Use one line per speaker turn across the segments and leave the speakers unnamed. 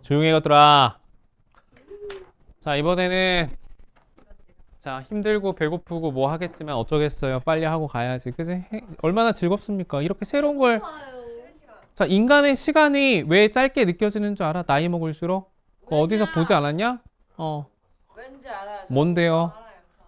조용히 해 것들아. 자, 이번에는 자, 힘들고 배고프고 뭐 하겠지만 어쩌겠어요. 빨리 하고 가야지. 그지? 얼마나 즐겁습니까? 이렇게 새로운 걸. 자, 인간의 시간이 왜 짧게 느껴지는 줄 알아? 나이 먹을수록? 그거 어디서 보지 않았냐?
왠지 알아요.
뭔데요?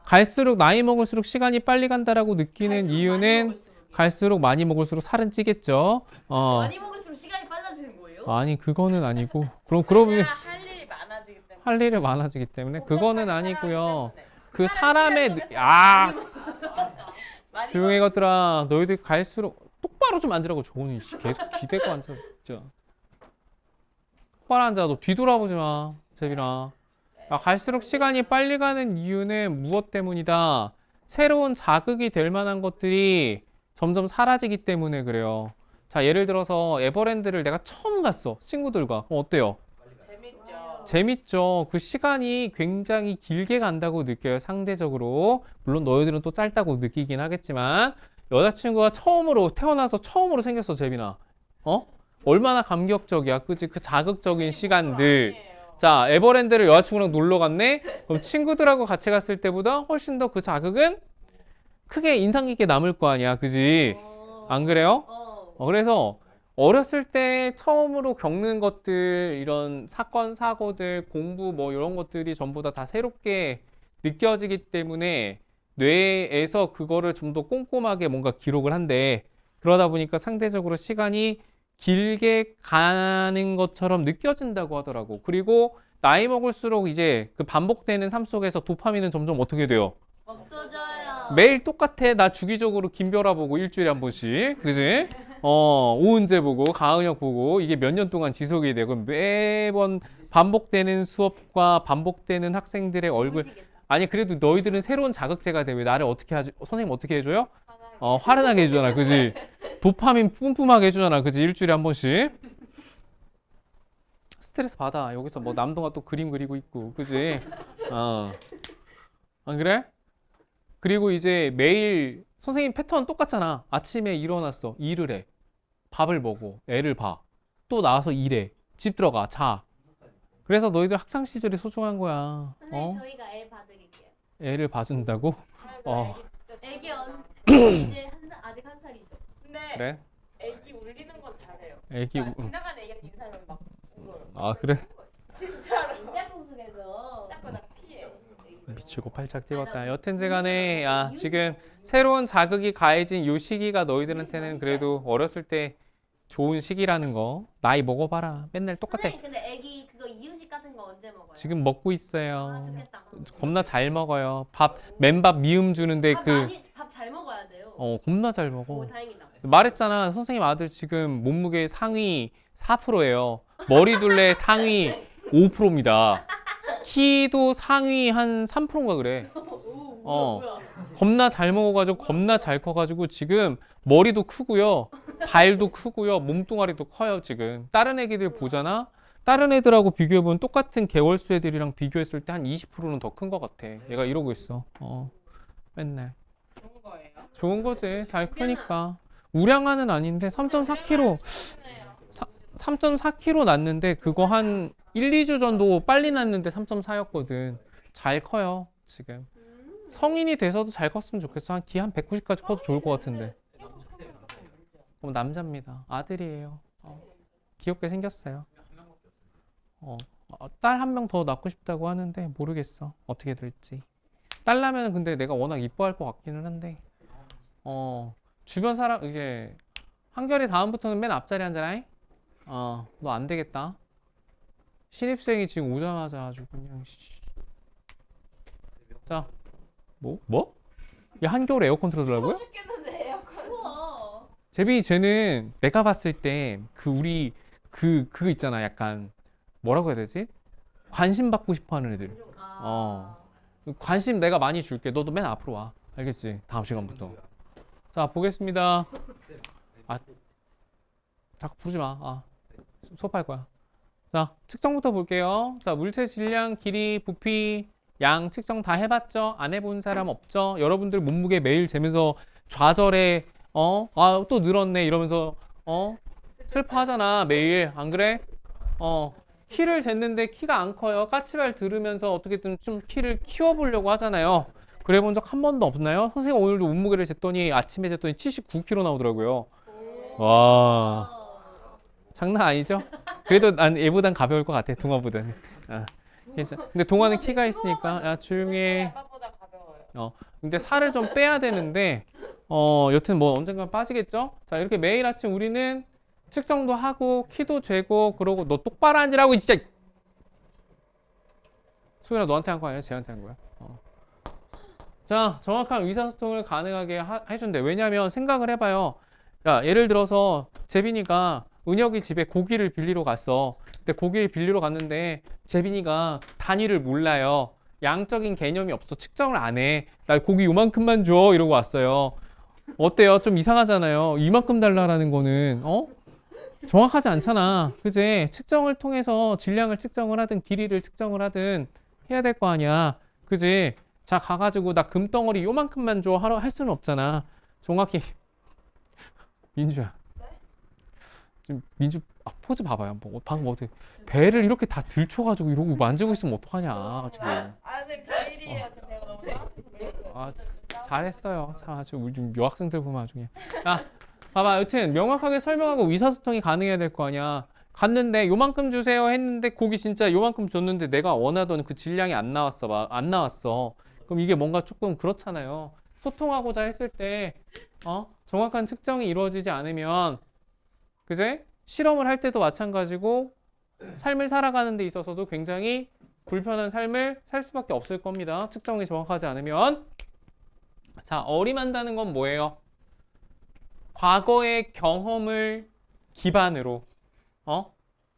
갈수록 나이 먹을수록 시간이 빨리 간다라고 느끼는 이유는 갈수록 많이 먹을수록 살은 찌겠죠.
많이 먹을수록 시간이 빨라지는 거예요?
아니, 그거는 아니고. 그러면
할 일이 많아지기 때문에.
할 일이 많아지기 때문에 그거는 아니고요. 그
사는
사람의
시간 속에서
아,
많이
조용히 해 것들아. 너희들 갈수록 똑바로 좀 앉으라고. 조은이 씨, 계속 기대고 앉아 진짜. 똑바로 앉아. 너 뒤돌아보지 마, 재빈아. 갈수록 시간이 빨리 가는 이유는 무엇 때문이다? 새로운 자극이 될 만한 것들이 점점 사라지기 때문에 그래요. 자, 예를 들어서 에버랜드를 내가 처음 갔어. 친구들과. 그럼 어때요?
재밌죠.
재밌죠. 그 시간이 굉장히 길게 간다고 느껴요. 상대적으로. 물론 너희들은 또 짧다고 느끼긴 하겠지만 여자친구가 태어나서 처음으로 생겼어, 재빈아. 얼마나 감격적이야. 그치? 그 자극적인 시간들. 자, 에버랜드를 여자친구랑 놀러 갔네? 그럼 친구들하고 같이 갔을 때보다 훨씬 더 그 자극은 크게 인상 깊게 남을 거 아니야. 그지? 안 그래요? 그래서 어렸을 때 처음으로 겪는 것들, 이런 사건, 사고들, 공부 뭐 이런 것들이 전부 다 새롭게 느껴지기 때문에 뇌에서 그거를 좀 더 꼼꼼하게 뭔가 기록을 한대. 그러다 보니까 상대적으로 시간이 길게 가는 것처럼 느껴진다고 하더라고. 그리고 나이 먹을수록 이제 그 반복되는 삶 속에서 도파민은 점점 어떻게 돼요?
없어져요.
매일 똑같아. 나 주기적으로 김별아 보고 일주일에 한 번씩. 그지? 오은재 보고 가은혁 보고 이게 몇 년 동안 지속이 되고 매번 반복되는 수업과 반복되는 학생들의 얼굴. 아니 그래도 너희들은 새로운 자극제가 돼. 왜 나를 어떻게 하지? 선생님 어떻게 해줘요? 화려하게 해주잖아. 그지? 도파민 뿜뿜하게 해주잖아. 그지? 일주일에 한 번씩. 스트레스 받아. 여기서 뭐 남동아 또 그림 그리고 있고. 그지? 안 그래? 그리고 이제 매일 선생님 패턴 똑같잖아. 아침에 일어났어. 일을 해. 밥을 먹어. 애를 봐. 또 나와서 일해. 집 들어가. 자. 그래서 너희들 학창 시절이 소중한 거야.
선생님 저희가 애 봐드릴게요.
애를 봐준다고? 어.
애기 이제 아직 한 살이죠.
근데
그래?
애기 울리는 건 잘해요.
애기
지나가는 애기한테 인사하면 막 울어요.
아 그래?
진짜로.
짝꿍 속에서
자꾸 나 피해.
미치고 팔짝 뛰었다. 여튼지 간에 지금 새로운 자극이 가해진 요 시기가 너희들한테는 그래도 어렸을 때 좋은 시기라는 거. 나이 먹어봐라. 맨날 똑같아.
선생님 근데 애기 그거 이유식 같은 거 언제 먹어요?
지금 먹고 있어요.
좋겠다.
겁나 잘 먹어요. 맨밥 미음 주는데
밥 잘 먹어야 돼요.
겁나 잘 먹어.
오 다행이다.
말했잖아. 선생님 아들 지금 몸무게 상위 4%예요. 머리 둘레 상위 5%입니다. 키도 상위 한 3%인가 그래.
뭐야.
겁나 잘 먹어가지고 겁나 잘 커가지고 지금 머리도 크고요. 발도 크고요. 몸뚱아리도 커요 지금. 다른 애기들 보잖아. 다른 애들하고 비교해보면 똑같은 개월수 애들이랑 비교했을 때 한 20%는 더 큰 것 같아. 얘가 이러고 있어. 맨날.
좋은 거예요.
좋은 거지. 잘 크니까. 우량아는 아닌데 3.4kg. 3.4kg 낳는데 그거 한 1, 2주 전도 빨리 낳는데 3.4였거든. 잘 커요, 지금. 성인이 돼서도 잘 컸으면 좋겠어. 한 키 한 190까지 커도 좋을 것 같은데. 남자입니다. 아들이에요. 귀엽게 생겼어요. 딸 한 명 더 낳고 싶다고 하는데 모르겠어. 어떻게 될지. 딸 낳으면 근데 내가 워낙 이뻐할 것 같기는 한데. 주변 사람 이제 한결이 다음부터는 맨 앞자리 앉아라. 너 안 되겠다. 신입생이 지금 오자마자 아주 그냥 자, 뭐? 야, 한겨울에 에어컨 틀어달라고요?
죽겠는데 에어컨.
우와.
쟤는 내가 봤을 때 우리 그거 있잖아. 약간 뭐라고 해야 되지? 관심 받고 싶어 하는 애들. 관심 내가 많이 줄게. 너도 맨 앞으로 와. 알겠지? 다음 시간부터. 자, 보겠습니다. 자꾸 부르지 마. 수업할 거야. 자, 측정부터 볼게요. 자, 물체 질량, 길이, 부피, 양 측정 다 해봤죠? 안 해본 사람 없죠? 여러분들 몸무게 매일 재면서 좌절에 또 늘었네 이러면서 슬퍼하잖아 매일 안 그래? 키를 쟀는데 키가 안 커요. 까치발 들으면서 어떻게든 좀 키를 키워보려고 하잖아요. 그래 본 적 한 번도 없나요? 선생님 오늘도 몸무게를 쟀더니 아침에 쟀더니 79kg 나오더라고요. 와 장난 아니죠? 그래도 난 얘보단 가벼울 것 같아 동화보다는. 괜찮아. 근데 동화는 키가 있으니까 야 조용히 해.
아빠보다 가벼워요.
근데 살을 좀 빼야 되는데 여튼 뭐 언젠간 빠지겠죠? 자 이렇게 매일 아침 우리는 측정도 하고 키도 재고 그러고 너 똑바로 앉으라고 진짜. 소연아 너한테 한 거 아니야? 쟤한테 한 거야? 자 정확한 의사소통을 가능하게 해준대. 왜냐하면 생각을 해봐요. 야 예를 들어서 재빈이가 은혁이 집에 고기를 빌리러 갔어. 근데 고기를 빌리러 갔는데 재빈이가 단위를 몰라요. 양적인 개념이 없어. 측정을 안 해. 나 고기 요만큼만 줘 이러고 왔어요. 어때요? 좀 이상하잖아요. 이만큼 달라라는 거는 정확하지 않잖아. 그지? 측정을 통해서 질량을 측정을 하든 길이를 측정을 하든 해야 될 거 아니야. 그지? 자 가가지고 나 금덩어리 요만큼만 줘 하러 할 수는 없잖아. 정확히 민주야. 지금 민주 포즈 봐봐요. 뭐 방금 어떻게 배를 이렇게 다 들쳐가지고 이러고 만지고 있으면 어떡하냐 지금.
아직 비밀이에요. 저 배가 너무 따뜻해서
잘했어요. 참 아주 우리 여학생들 보면 아주 그냥. 자 봐봐. 여튼 명확하게 설명하고 의사소통이 가능해야 될 거 아니야. 갔는데 요만큼 주세요 했는데 고기 진짜 요만큼 줬는데 내가 원하던 그 질량이 안 나왔어. 안 나왔어. 그럼 이게 뭔가 조금 그렇잖아요. 소통하고자 했을 때 정확한 측정이 이루어지지 않으면 그제? 실험을 할 때도 마찬가지고 삶을 살아가는 데 있어서도 굉장히 불편한 삶을 살 수밖에 없을 겁니다. 측정이 정확하지 않으면. 자, 어림한다는 건 뭐예요? 과거의 경험을 기반으로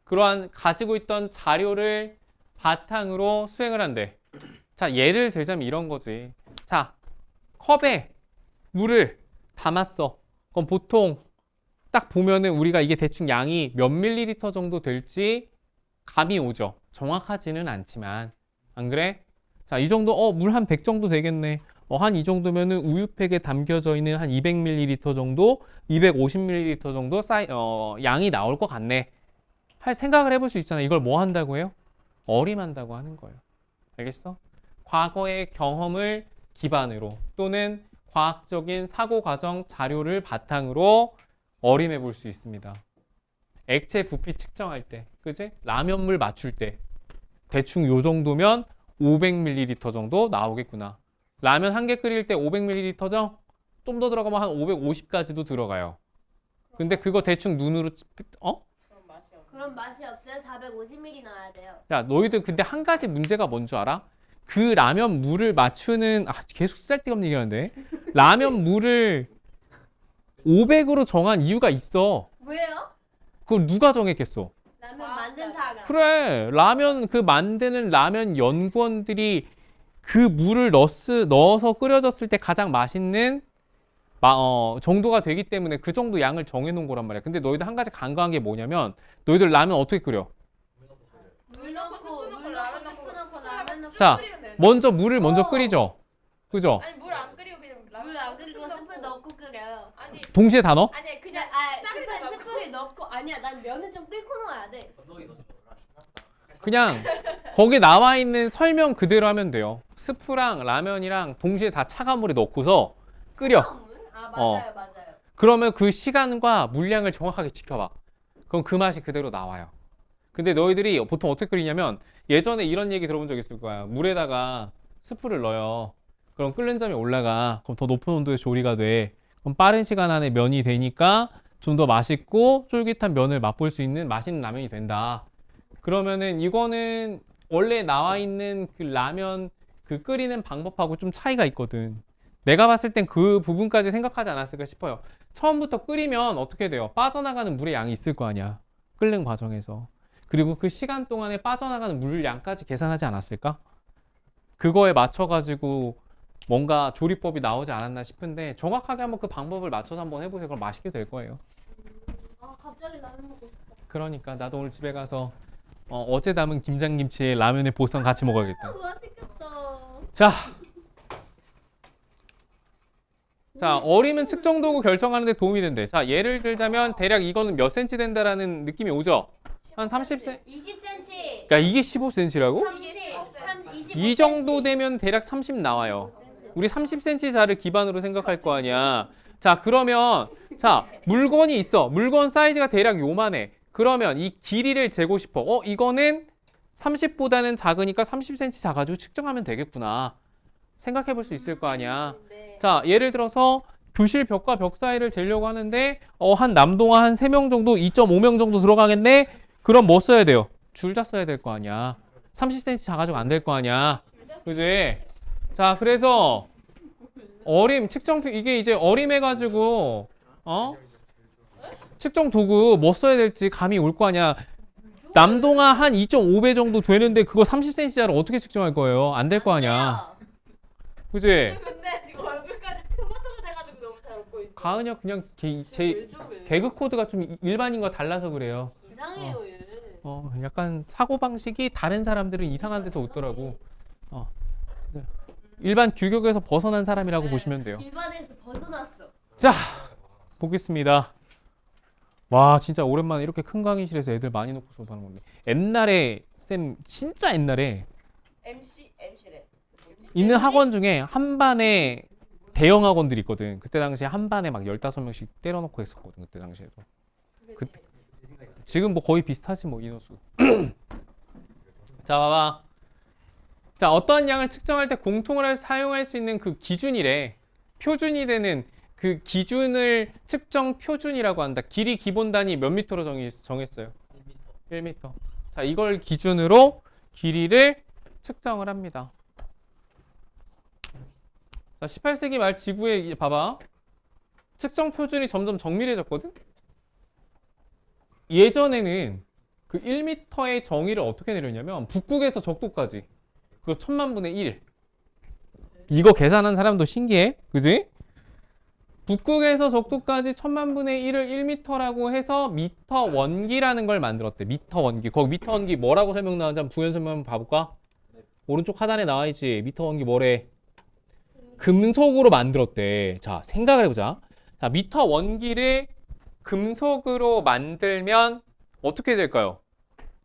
그러한 가지고 있던 자료를 바탕으로 수행을 한대. 자, 예를 들자면 이런 거지. 자, 컵에 물을 담았어. 그럼 보통 딱 보면은 우리가 이게 대충 양이 몇 밀리리터 정도 될지 감이 오죠. 정확하지는 않지만. 안 그래? 자, 이 정도, 물 한 100 정도 되겠네. 한 이 정도면은 우유팩에 담겨져 있는 한 200ml 정도, 250ml 정도 양이 나올 것 같네. 할 생각을 해볼 수 있잖아. 이걸 뭐 한다고 해요? 어림한다고 하는 거예요. 알겠어? 과거의 경험을 기반으로 또는 과학적인 사고 과정 자료를 바탕으로 어림해 볼 수 있습니다. 액체 부피 측정할 때, 그지? 라면물 맞출 때 대충 요 정도면 500ml 정도 나오겠구나. 라면 한 개 끓일 때 500ml죠? 좀 더 들어가면 한 550까지도 들어가요. 근데 그거 대충 눈으로
그런 맛이 없어.
그럼 맛이 없어요. 450ml 넣어야 돼요.
야, 너희들 근데 한 가지 문제가 뭔 줄 알아? 그 라면 물을 맞추는 계속 쓸데없는 얘기하는데 라면 물을 500으로 정한 이유가 있어.
왜요?
그걸 누가 정했겠어?
라면 만든 사람.
그래, 라면 그 만드는 라면 연구원들이 그 물을 넣어서 끓여졌을 때 가장 맛있는 정도가 되기 때문에 그 정도 양을 정해놓은 거란 말이야. 근데 너희들 한 가지 간과한 게 뭐냐면 너희들 라면 어떻게 끓여?
물 넣고 스프 넣고 라면 넣고.
자,
끓이면 되는데.
먼저 물을 먼저 끓이죠. 그죠?
아니 물 안 끓이고 그냥
물 안 끓이고 스프 넣고 끓여요.
아니
동시에 다 넣어?
아니 그냥
스프를 넣고 아니야. 난 면을 좀 끓고 넣어야 돼.
그냥 거기 나와 있는 설명 그대로 하면 돼요. 스프랑 라면이랑 동시에 다 차가운 물에 넣고서 끓여.
맞아요. 맞아요.
그러면 그 시간과 물량을 정확하게 지켜봐. 그럼 그 맛이 그대로 나와요. 근데 너희들이 보통 어떻게 끓이냐면 예전에 이런 얘기 들어본 적 있을 거야. 물에다가 스프를 넣어요. 그럼 끓는 점이 올라가. 그럼 더 높은 온도에 조리가 돼. 그럼 빠른 시간 안에 면이 되니까 좀 더 맛있고 쫄깃한 면을 맛볼 수 있는 맛있는 라면이 된다. 그러면은 이거는 원래 나와 있는 그 라면 그 끓이는 방법하고 좀 차이가 있거든. 내가 봤을 땐 그 부분까지 생각하지 않았을까 싶어요. 처음부터 끓이면 어떻게 돼요? 빠져나가는 물의 양이 있을 거 아니야. 끓는 과정에서. 그리고 그 시간 동안에 빠져나가는 물 양까지 계산하지 않았을까? 그거에 맞춰가지고 뭔가 조리법이 나오지 않았나 싶은데 정확하게 한번 그 방법을 맞춰서 한번 해보세요. 그럼 맛있게 될 거예요.
갑자기 라면 먹고 싶어.
그러니까 나도 오늘 집에 가서 어제 담은 김장김치에 라면에 보쌈 같이 먹어야겠다.
맛있겠다.
자, 자, 어림은 측정 도구 결정하는 데 도움이 된대. 자, 예를 들자면 대략 이거는 몇 센치 된다라는 느낌이 오죠? 한 30cm.
20cm.
그러니까 이게 15cm라고?
30,
이 정도 되면 대략 30 나와요. 우리 30cm 자를 기반으로 생각할 거 아니야. 자, 그러면 자, 물건이 있어. 물건 사이즈가 대략 요만해. 그러면 이 길이를 재고 싶어. 이거는 30보다는 작으니까 30cm 작아지고 측정하면 되겠구나. 생각해 볼 수 있을 거 아니야. 자, 예를 들어서 교실 벽과 벽 사이를 재려고 하는데 한 남동아 한 3명 정도, 2.5명 정도 들어가겠네? 그럼 뭐 써야 돼요? 줄자 써야 될 거 아니야. 30cm 작아지고 안 될 거 아니야. 그지? 자, 그래서 어림, 측정표, 이게 이제 어림해가지고 측정 도구 뭐 써야 될지 감이 올 거 아니야. 남동아 한 2.5배 정도 되는데 그거 30cm짜리 어떻게 측정할 거예요? 안 될 거 아니야. 그지?
근데 지금 얼굴까지 토마토가 돼가지고 너무 잘 웃고 있어.
가은이 그냥
왜 저래?
개그 코드가 좀 일반인과 달라서 그래요.
이상해요 얘.
약간 사고방식이 다른 사람들은 이상한 데서 웃더라고. 일반 규격에서 벗어난 사람이라고 보시면 돼요.
일반에서 벗어났어.
자, 보겠습니다. 와, 진짜 오랜만에 이렇게 큰 강의실에서 애들 많이 놓고 수업하는 건데. 옛날에 쌤 진짜 옛날에
MC래.
있는 학원 중에 한 반에 대형 학원들이 있거든. 그때 당시에 한 반에 막 15명씩 때려놓고 했었거든. 그때 당시에도. 지금 뭐 거의 비슷하지 뭐 인원수. 자, 봐봐. 자, 어떠한 양을 측정할 때 공통으로 사용할 수 있는 그 기준이래. 표준이 되는 그 기준을 측정 표준이라고 한다. 길이 기본 단위 몇 미터로 정했어요? 1m. 자, 이걸 기준으로 길이를 측정을 합니다. 자, 18세기 말 지구에 봐봐. 측정 표준이 점점 정밀해졌거든? 예전에는 그 1m의 정의를 어떻게 내렸냐면 북극에서 적도까지 그거 1000만분의 1. 이거 계산한 사람도 신기해. 그지? 북극에서 적도까지 1000만분의 1을 1m라고 해서 미터 원기라는 걸 만들었대. 미터 원기. 거기 미터 원기 뭐라고 설명 나왔는지 한번 부연 설명 한번 봐볼까? 오른쪽 하단에 나와 있지. 미터 원기 뭐래? 금속으로 만들었대. 자, 생각을 해보자. 자, 미터 원기를 금속으로 만들면 어떻게 될까요?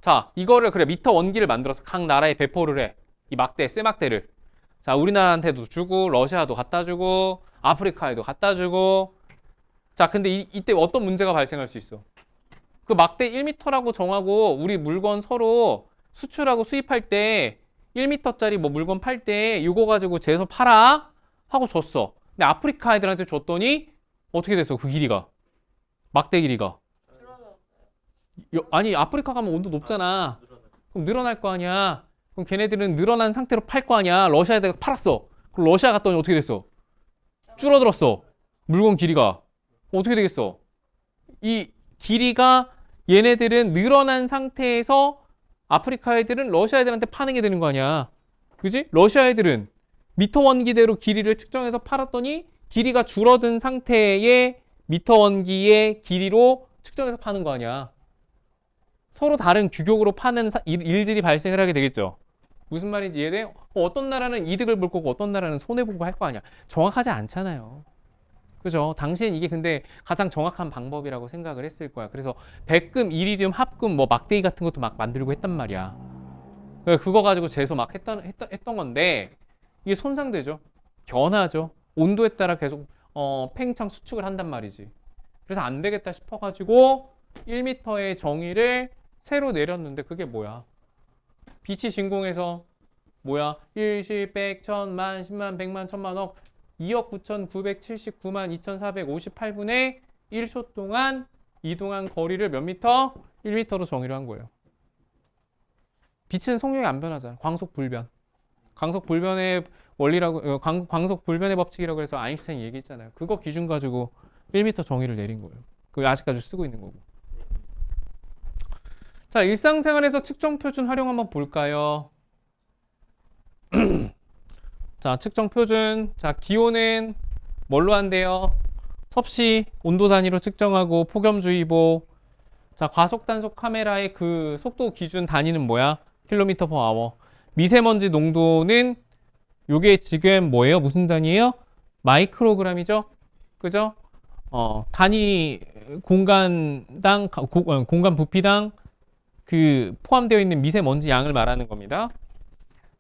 자, 이거를 그래 미터 원기를 만들어서 각 나라에 배포를 해. 이 막대, 쇠막대를. 자, 우리나라한테도 주고 러시아도 갖다 주고 아프리카에도 갖다 주고. 자, 근데 이때 어떤 문제가 발생할 수 있어? 그 막대 1m라고 정하고 우리 물건 서로 수출하고 수입할 때 1m짜리 뭐 물건 팔 때 이거 가지고 재서 팔아 하고 줬어. 근데 아프리카 애들한테 줬더니 어떻게 됐어? 그 길이가 막대 길이가 아니 아프리카 가면 온도 높잖아. 그럼 늘어날 거 아니야. 그럼 걔네들은 늘어난 상태로 팔 거 아니야. 러시아에다가 팔았어. 그럼 러시아 갔더니 어떻게 됐어? 줄어들었어. 물건 길이가. 어떻게 되겠어? 이 길이가 얘네들은 늘어난 상태에서 아프리카 애들은 러시아 애들한테 파는 게 되는 거 아니야. 그지? 러시아 애들은 미터 원기대로 길이를 측정해서 팔았더니 길이가 줄어든 상태의 미터 원기의 길이로 측정해서 파는 거 아니야. 서로 다른 규격으로 파는 일들이 발생을 하게 되겠죠. 무슨 말인지 이해돼? 어떤 나라는 이득을 볼 거고 어떤 나라는 손해보고 할 거 아니야. 정확하지 않잖아요. 그죠? 당시엔 이게 근데 가장 정확한 방법이라고 생각을 했을 거야. 그래서 백금, 이리듐, 합금, 뭐 막대기 같은 것도 막 만들고 했단 말이야. 그거 가지고 재서 막 했던 건데 이게 손상되죠. 변하죠. 온도에 따라 계속 팽창 수축을 한단 말이지. 그래서 안 되겠다 싶어가지고 1m의 정의를 새로 내렸는데 그게 뭐야? 빛이 진공해서 뭐야? 1, 10, 100, 1000만, 10만, 100만, 1000만, 억 2억 9,979만 2,458분의 1초 동안 이동한 거리를 몇 미터? 1m로 정의를 한 거예요. 빛은 속력이 안 변하잖아. 광속 불변. 광속 불변의 원리라고 광속 불변의 법칙이라고 해서 아인슈타인이 얘기했잖아요. 그거 기준 가지고 1m 정의를 내린 거예요. 그거 아직까지 쓰고 있는 거고. 자, 일상생활에서 측정 표준 활용 한번 볼까요? 자, 측정 표준. 자, 기온은 뭘로 한대요? 섭씨 온도 단위로 측정하고 폭염주의보. 자, 과속 단속 카메라의 그 속도 기준 단위는 뭐야? 킬로미터 퍼 아워. 미세먼지 농도는 요게 지금 뭐예요? 무슨 단위예요? 마이크로그램이죠? 그죠? 단위 공간당 공간 부피당 그 포함되어 있는 미세먼지 양을 말하는 겁니다.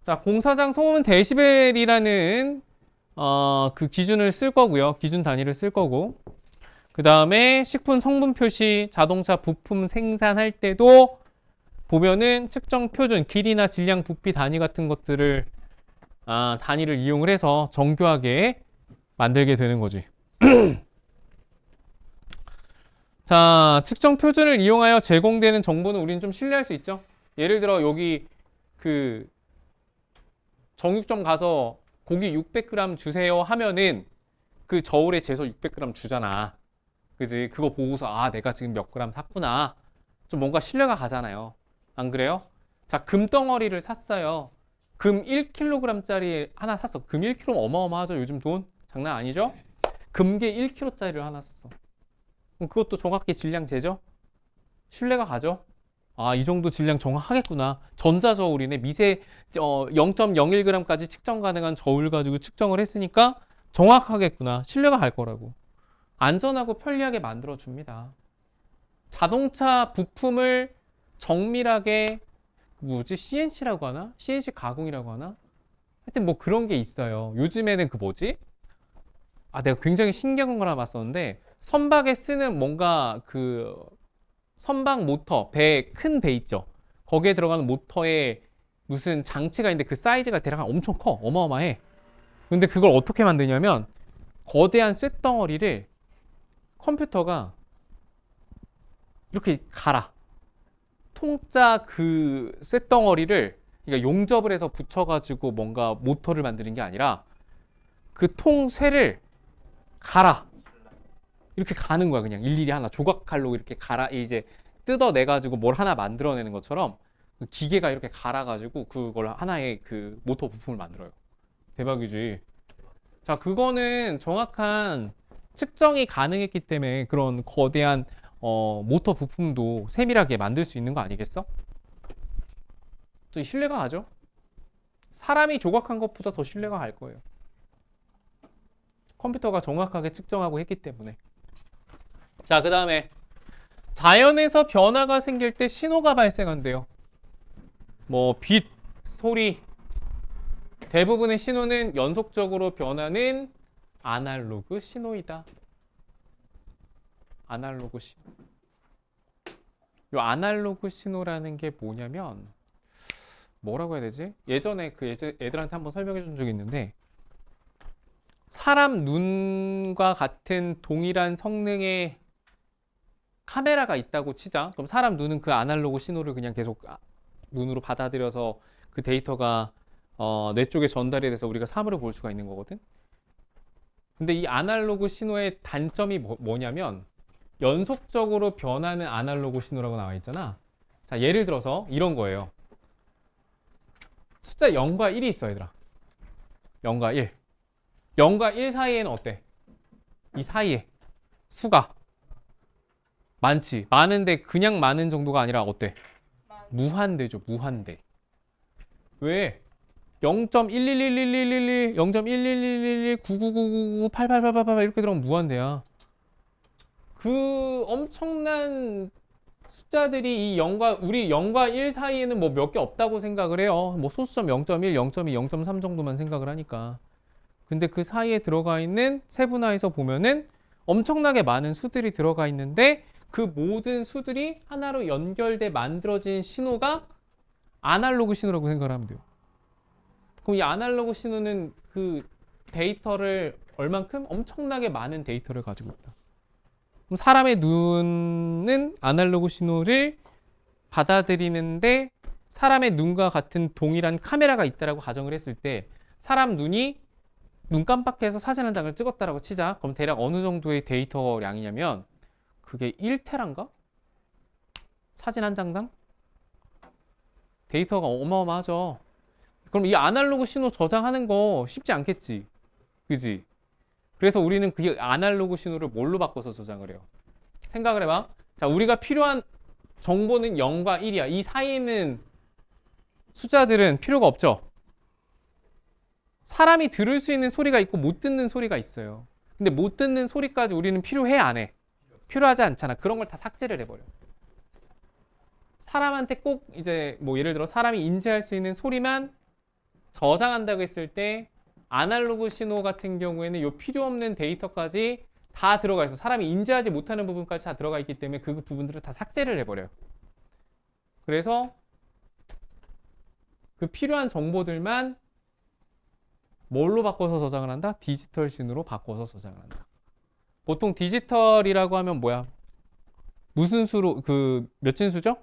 자, 공사장 소음은 데시벨이라는 그 기준을 쓸 거고요. 기준 단위를 쓸 거고. 그 다음에 식품 성분 표시, 자동차 부품 생산할 때도 보면은 측정 표준, 길이나 질량, 부피 단위 같은 것들을 단위를 이용을 해서 정교하게 만들게 되는 거지. 자, 측정 표준을 이용하여 제공되는 정보는 우리는 좀 신뢰할 수 있죠. 예를 들어 여기 그 정육점 가서 고기 600g 주세요 하면은 그 저울에 재서 600g 주잖아. 그지? 그거 보고서 내가 지금 몇 그램 샀구나. 좀 뭔가 신뢰가 가잖아요. 안 그래요? 자, 금덩어리를 샀어요. 금 1kg짜리 하나 샀어. 금 1kg 어마어마하죠. 요즘 돈 장난 아니죠? 금괴 1kg짜리를 하나 샀어. 그럼 그것도 정확히 질량 재죠? 신뢰가 가죠? 이 정도 질량 정확하겠구나. 전자저울이네. 미세 0.01g까지 측정 가능한 저울 가지고 측정을 했으니까 정확하겠구나. 신뢰가 갈 거라고. 안전하고 편리하게 만들어 줍니다. 자동차 부품을 정밀하게 CNC라고 하나? CNC 가공이라고 하나? 하여튼 뭐 그런 게 있어요. 요즘에는 내가 굉장히 신기한 걸 하나 봤었는데 선박에 쓰는 뭔가 그 선박 모터, 큰 배 있죠. 거기에 들어가는 모터에 무슨 장치가 있는데 그 사이즈가 대략 엄청 커. 어마어마해. 근데 그걸 어떻게 만드냐면 거대한 쇳덩어리를 컴퓨터가 이렇게 갈아. 통짜 그 쇳덩어리를 그러니까 용접을 해서 붙여가지고 뭔가 모터를 만드는 게 아니라 그 통쇠를 갈아. 이렇게 가는 거야. 그냥 일일이 하나 조각칼로 이렇게 이제 뜯어내가지고 뭘 하나 만들어내는 것처럼 그 기계가 이렇게 갈아가지고 그걸 하나의 그 모터 부품을 만들어요. 대박이지. 자, 그거는 정확한 측정이 가능했기 때문에 그런 거대한 모터 부품도 세밀하게 만들 수 있는 거 아니겠어? 저 신뢰가 가죠? 사람이 조각한 것보다 더 신뢰가 갈 거예요. 컴퓨터가 정확하게 측정하고 했기 때문에. 자, 그 다음에 자연에서 변화가 생길 때 신호가 발생한대요. 뭐 빛, 소리, 대부분의 신호는 연속적으로 변하는 아날로그 신호이다. 아날로그 신호. 이 아날로그 신호라는 게 뭐냐면 뭐라고 해야 되지? 예전에 애들한테 한번 설명해 준 적이 있는데 사람 눈과 같은 동일한 성능의 카메라가 있다고 치자. 그럼 사람 눈은 그 아날로그 신호를 그냥 계속 눈으로 받아들여서 그 데이터가 뇌 쪽에 전달이 돼서 우리가 사물을 볼 수가 있는 거거든. 근데 이 아날로그 신호의 단점이 뭐냐면 연속적으로 변하는 아날로그 신호라고 나와 있잖아. 자, 예를 들어서 이런 거예요. 숫자 0과 1이 있어, 얘들아. 0과 1. 0과 1 사이에는 어때? 이 사이에 수가 많지. 많은데 그냥 많은 정도가 아니라 어때? 무한대죠. 무한대. 왜? 0.1111111, 0.11111, 9999, 888888 이렇게 들어가면 무한대야. 그 엄청난 숫자들이 우리 0과 1 사이에는 뭐 몇 개 없다고 생각을 해요. 뭐 소수점 0.1, 0.2, 0.3 정도만 생각을 하니까. 근데 그 사이에 들어가 있는 세분화해서 보면은 엄청나게 많은 수들이 들어가 있는데 그 모든 수들이 하나로 연결돼 만들어진 신호가 아날로그 신호라고 생각을 하면 돼요. 그럼 이 아날로그 신호는 그 데이터를 얼만큼? 엄청나게 많은 데이터를 가지고 있다. 그럼 사람의 눈은 아날로그 신호를 받아들이는데 사람의 눈과 같은 동일한 카메라가 있다라고 가정을 했을 때 사람 눈이 눈 깜빡해서 사진 한 장을 찍었다라고 치자. 그럼 대략 어느 정도의 데이터량이냐면 그게 1테라인가? 사진 한 장당? 데이터가 어마어마하죠. 그럼 이 아날로그 신호 저장하는 거 쉽지 않겠지. 그지? 그래서 우리는 그 아날로그 신호를 뭘로 바꿔서 저장을 해요? 생각을 해봐. 자, 우리가 필요한 정보는 0과 1이야. 이 사이에 있는 숫자들은 필요가 없죠. 사람이 들을 수 있는 소리가 있고 못 듣는 소리가 있어요. 근데 못 듣는 소리까지 우리는 필요해 안 해? 필요하지 않잖아. 그런 걸 다 삭제를 해버려. 사람한테 꼭 이제 뭐 예를 들어 사람이 인지할 수 있는 소리만 저장한다고 했을 때 아날로그 신호 같은 경우에는 요 필요 없는 데이터까지 다 들어가 있어. 사람이 인지하지 못하는 부분까지 다 들어가 있기 때문에 그 부분들을 다 삭제를 해버려요. 그래서 그 필요한 정보들만 뭘로 바꿔서 저장을 한다? 디지털 신호로 바꿔서 저장을 한다. 보통 디지털이라고 하면 뭐야? 무슨 수로 그 몇 진수죠?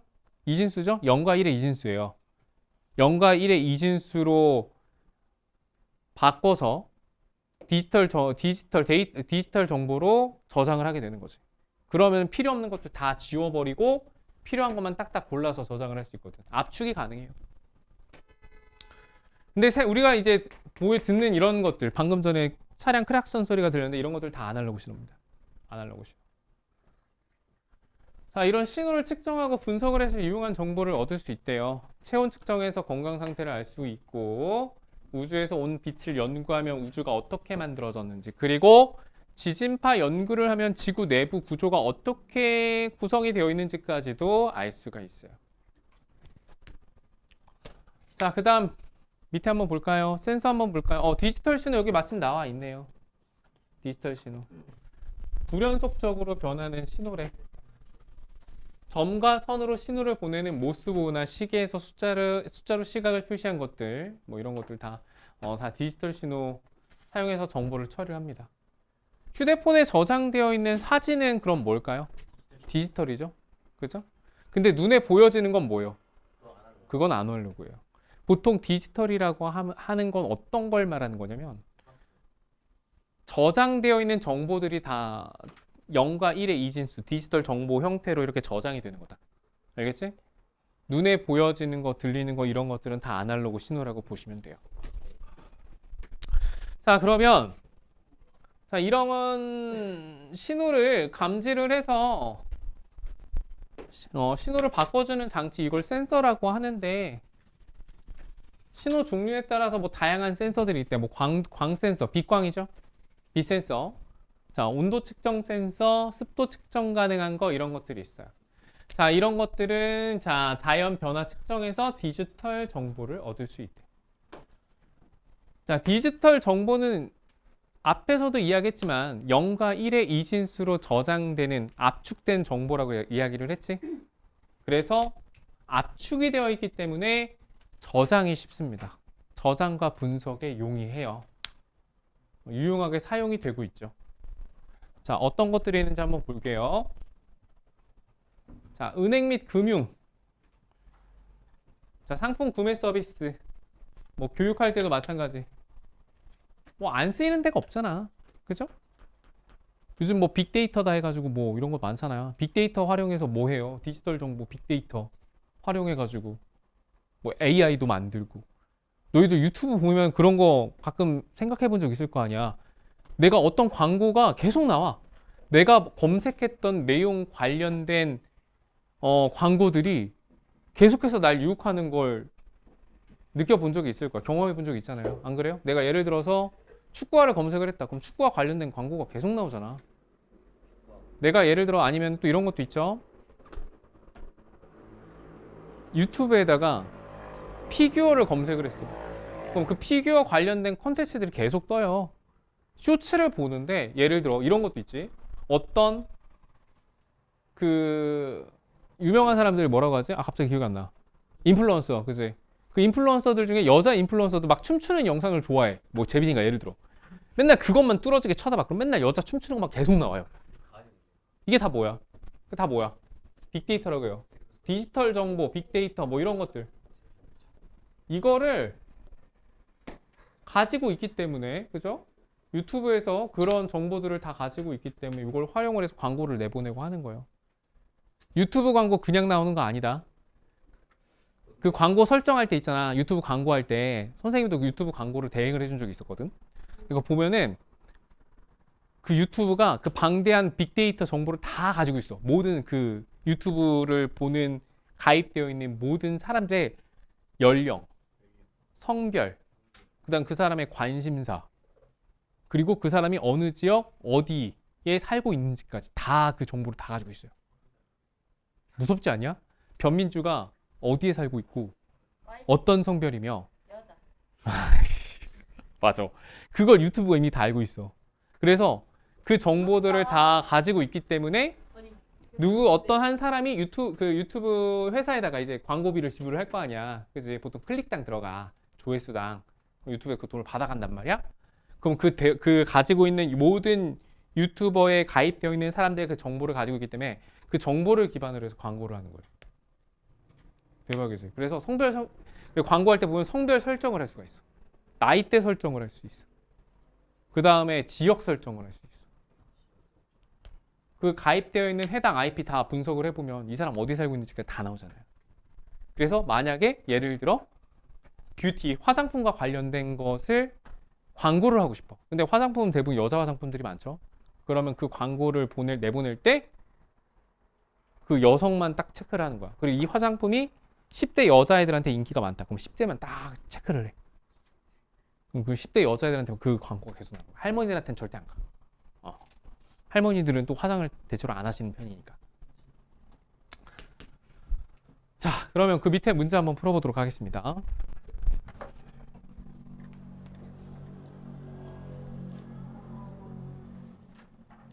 이진수죠? 0과 1의 이진수예요. 0과 1의 이진수로 바꿔서 디지털 정보로 저장을 하게 되는 거지. 그러면 필요 없는 것들 다 지워버리고 필요한 것만 딱딱 골라서 저장을 할 수 있거든. 압축이 가능해요. 근데 우리가 이제 듣는 이런 것들, 방금 전에 차량 크락션 소리가 들렸는데 이런 것들 다 아날로그 신호입니다. 아날로그 신호. 자, 이런 신호를 측정하고 분석을 해서 유용한 정보를 얻을 수 있대요. 체온 측정해서 건강 상태를 알 수 있고, 우주에서 온 빛을 연구하면 우주가 어떻게 만들어졌는지, 그리고 지진파 연구를 하면 지구 내부 구조가 어떻게 구성이 되어 있는지까지도 알 수가 있어요. 자, 그 다음 밑에 한번 볼까요? 센서 한번 볼까요? 디지털 신호 여기 마침 나와 있네요. 디지털 신호. 불연속적으로 변하는 신호래. 점과 선으로 신호를 보내는 모스보나 시계에서 숫자로 시각을 표시한 것들, 뭐 이런 것들 다 디지털 신호 사용해서 정보를 처리합니다. 휴대폰에 저장되어 있는 사진은 그럼 뭘까요? 디지털이죠. 그죠? 근데 눈에 보여지는 건 뭐예요? 그건 아날로그예요. 보통 디지털이라고 하는 건 어떤 걸 말하는 거냐면 저장되어 있는 정보들이 다 0과 1의 이진수, 디지털 정보 형태로 이렇게 저장이 되는 거다. 알겠지? 눈에 보여지는 거, 들리는 거 이런 것들은 다 아날로그 신호라고 보시면 돼요. 자, 그러면 이런 신호를 감지를 해서 신호를 바꿔주는 장치, 이걸 센서라고 하는데 신호 종류에 따라서 뭐 다양한 센서들이 있대. 뭐 광 센서, 빛광이죠. 빛 센서. 자, 온도 측정 센서, 습도 측정 가능한 거 이런 것들이 있어요. 자, 이런 것들은 자연 변화 측정에서 디지털 정보를 얻을 수 있대. 자, 디지털 정보는 앞에서도 이야기했지만 0과 1의 이진수로 저장되는 압축된 정보라고 이야기를 했지. 그래서 압축이 되어 있기 때문에 저장이 쉽습니다. 저장과 분석에 용이해요. 유용하게 사용이 되고 있죠. 자, 어떤 것들이 있는지 한번 볼게요. 자, 은행 및 금융. 자, 상품 구매 서비스. 뭐 교육할 때도 마찬가지. 뭐 안 쓰이는 데가 없잖아. 그죠? 요즘 뭐 빅데이터다 해가지고 뭐 이런 거 많잖아요. 빅데이터 활용해서 뭐 해요? 디지털 정보 빅데이터 활용해가지고 뭐 AI도 만들고. 너희들 유튜브 보면 그런 거 가끔 생각해 본 적 있을 거 아니야. 내가 어떤 광고가 계속 나와. 내가 검색했던 내용 관련된 광고들이 계속해서 날 유혹하는 걸 느껴본 적이 있을 거야. 경험해 본 적이 있잖아요. 안 그래요? 내가 예를 들어서 축구화를 검색을 했다. 그럼 축구화 관련된 광고가 계속 나오잖아. 내가 예를 들어 아니면 또 이런 것도 있죠. 유튜브에다가 피규어를 검색을 했어. 그럼 그 피규어 관련된 콘텐츠들이 계속 떠요. 쇼츠를 보는데 예를 들어 이런 것도 있지. 어떤 그 유명한 사람들이 뭐라고 하지? 갑자기 기억이 안 나. 인플루언서, 그지? 그 인플루언서들 중에 여자 인플루언서도 막 춤추는 영상을 좋아해. 뭐 재빈이가 예를 들어. 맨날 그것만 뚫어지게 쳐다봐. 그럼 맨날 여자 춤추는 것만 계속 나와요. 이게 다 뭐야? 다 뭐야? 빅데이터라고 해요. 디지털 정보, 빅데이터 뭐 이런 것들. 이거를 가지고 있기 때문에, 그죠? 유튜브에서 그런 정보들을 다 가지고 있기 때문에 이걸 활용을 해서 광고를 내보내고 하는 거예요. 유튜브 광고 그냥 나오는 거 아니다. 그 광고 설정할 때 있잖아. 유튜브 광고할 때 선생님도 그 유튜브 광고를 대행을 해준 적이 있었거든. 이거 보면은 그 유튜브가 그 방대한 빅데이터 정보를 다 가지고 있어. 모든 그 유튜브를 보는 가입되어 있는 모든 사람들의 연령, 성별, 그다음 그 사람의 관심사, 그리고 그 사람이 어느 지역 어디에 살고 있는지까지 다 그 정보를 다 가지고 있어요. 무섭지 않냐? 변민주가 어디에 살고 있고 어떤 성별이며
여자.
맞아. 그걸 유튜브가 이미 다 알고 있어. 그래서 그 정보들을 다 가지고 있기 때문에 누구 어떤 한 사람이 유튜브 회사에다가 이제 광고비를 지불을 할 거 아니야. 그지? 보통 클릭당 들어가. 조회수당. 유튜브에 그 돈을 받아간단 말이야. 그럼 그 가지고 있는 모든 유튜버에 가입되어 있는 사람들의 그 정보를 가지고 있기 때문에 그 정보를 기반으로 해서 광고를 하는 거예요. 대박이지. 그래서 광고할 때 보면 성별 설정을 할 수가 있어. 나이대 설정을 할 수 있어. 그 다음에 지역 설정을 할 수 있어. 그 가입되어 있는 해당 IP 다 분석을 해보면 이 사람 어디 살고 있는지가 다 나오잖아요. 그래서 만약에 예를 들어 뷰티, 화장품과 관련된 것을 광고를 하고 싶어. 근데 화장품은 대부분 여자 화장품들이 많죠. 그러면 그 광고를 내보낼 때 그 여성만 딱 체크를 하는 거야. 그리고 이 화장품이 10대 여자애들한테 인기가 많다. 그럼 10대만 딱 체크를 해. 그럼 그 10대 여자애들한테 그 광고가 계속 나와. 할머니들한테는 절대 안 가. 할머니들은 또 화장을 대체로 안 하시는 편이니까. 자, 그러면 그 밑에 문제 한번 풀어보도록 하겠습니다.